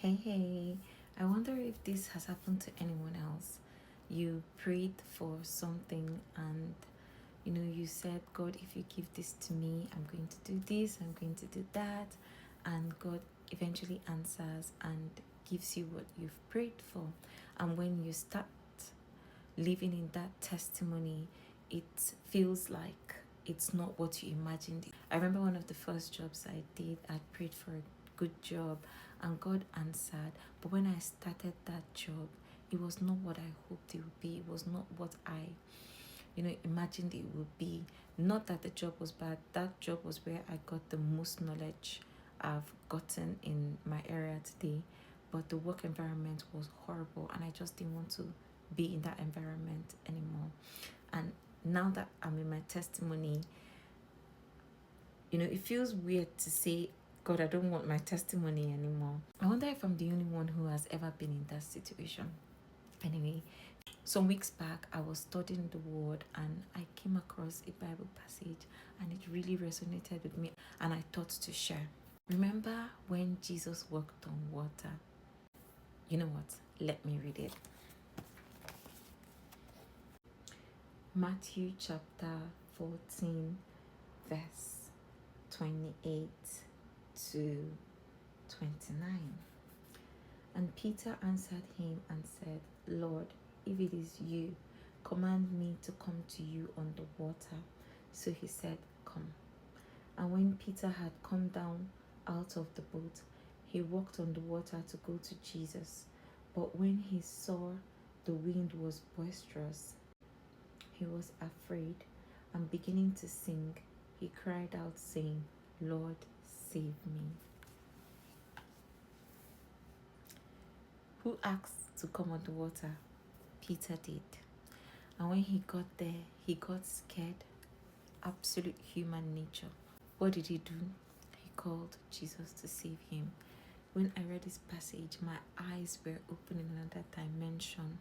Hey, I wonder if this has happened to anyone else. You prayed for something and you said, God, if you give this to me, I'm going to do this, I'm going to do that. And God eventually answers and gives you what you've prayed for. And when you start living in that testimony, it feels like it's not what you imagined. I remember one of the first jobs I did, I prayed for a good job and God answered. But when I started that job, it was not what I hoped it would be. It was not what I imagined it would be. Not that the job was bad. That job was where I got the most knowledge I've gotten in my area today. But the work environment was horrible and I just didn't want to be in that environment anymore. And now that I'm in my testimony, it feels weird to say, God, I don't want my testimony anymore. I wonder if I'm the only one who has ever been in that situation. Anyway, some weeks back, I was studying the word and I came across a Bible passage and it really resonated with me and I thought to share. Remember when Jesus walked on water? You know what? Let me read it. Matthew chapter 14, verse 28 to 29. And Peter answered him and said, Lord, if it is you, command me to come to you on the water. So he said, Come. And when Peter had come down out of the boat, he walked on the water to go to Jesus. But when he saw the wind was boisterous, he was afraid, and beginning to sink, he cried out, saying, Lord, save me. Who asked to come on the water? Peter did. And when he got there, he got scared. Absolute human nature. What did he do? He called Jesus to save him. When I read this passage, my eyes were open in another dimension.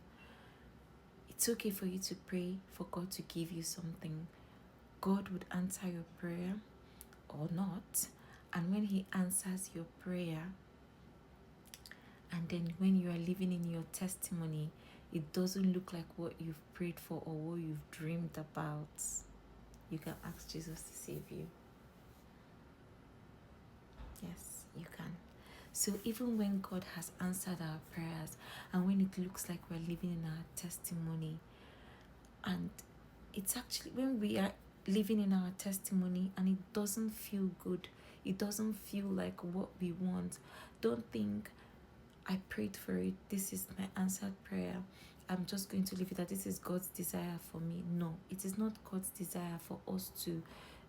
It's okay for you to pray for God to give you something. God would answer your prayer or not. And when he answers your prayer, and then when you are living in your testimony, it doesn't look like what you've prayed for or what you've dreamed about, you can ask Jesus to save you. Yes, you can. So even when God has answered our prayers and when it looks like we're living in our testimony, and it's actually when we are living in our testimony and it doesn't feel good, it doesn't feel like what we want, don't think, I prayed for it, this is my answered prayer, I'm just going to leave it that this is God's desire for me. No, it is not God's desire for us to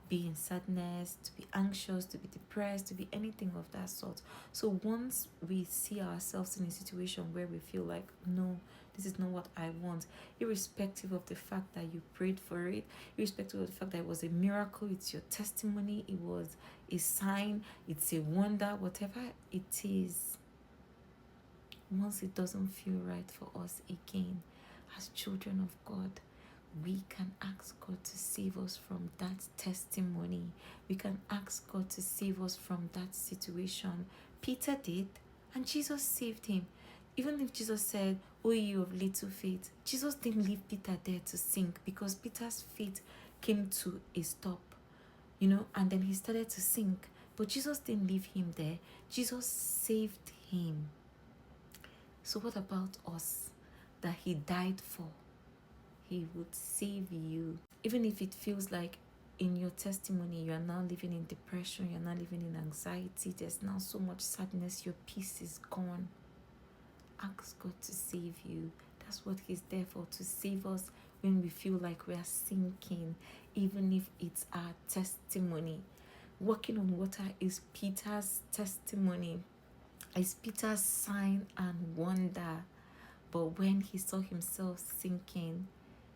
be in sadness, to be anxious, to be depressed, to be anything of that sort. So once we see ourselves in a situation where we feel like, no, this is not what I want, irrespective of the fact that you prayed for it, irrespective of the fact that it was a miracle, it's your testimony, it was a sign, it's a wonder, whatever it is, once it doesn't feel right for us again, as children of God, we can ask God to save us from that testimony. We can ask God to save us from that situation. Peter did, and Jesus saved him. Even if Jesus said, "O you of little faith," Jesus didn't leave Peter there to sink, because Peter's faith came to a stop, and then he started to sink. But Jesus didn't leave him there. Jesus saved him. So what about us that he died for? He would save you. Even if it feels like in your testimony you are now living in depression, you're now living in anxiety, there's now so much sadness, your peace is gone. Ask God to save you. That's what he's there for, to save us when we feel like we are sinking, even if it's our testimony. Walking on water is Peter's testimony. It's Peter's sign and wonder. But when he saw himself sinking,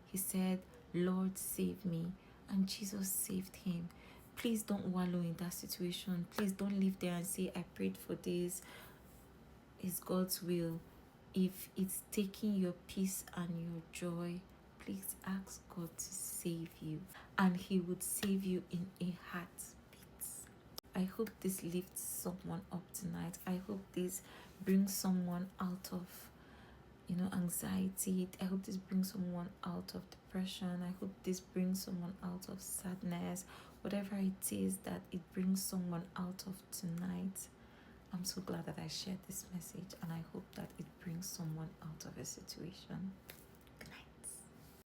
he said, Lord, save me. And Jesus saved him. Please don't wallow in that situation. Please don't live there and say, I prayed for this. It's God's will. If it's taking your peace and your joy, please ask God to save you. And he would save you in a heartbeat. I hope this lifts someone up tonight. I hope this brings someone out of, anxiety. I hope this brings someone out of depression. I hope this brings someone out of sadness. Whatever it is that it brings someone out of tonight, I'm so glad that I shared this message, and I hope that it brings someone out of a situation.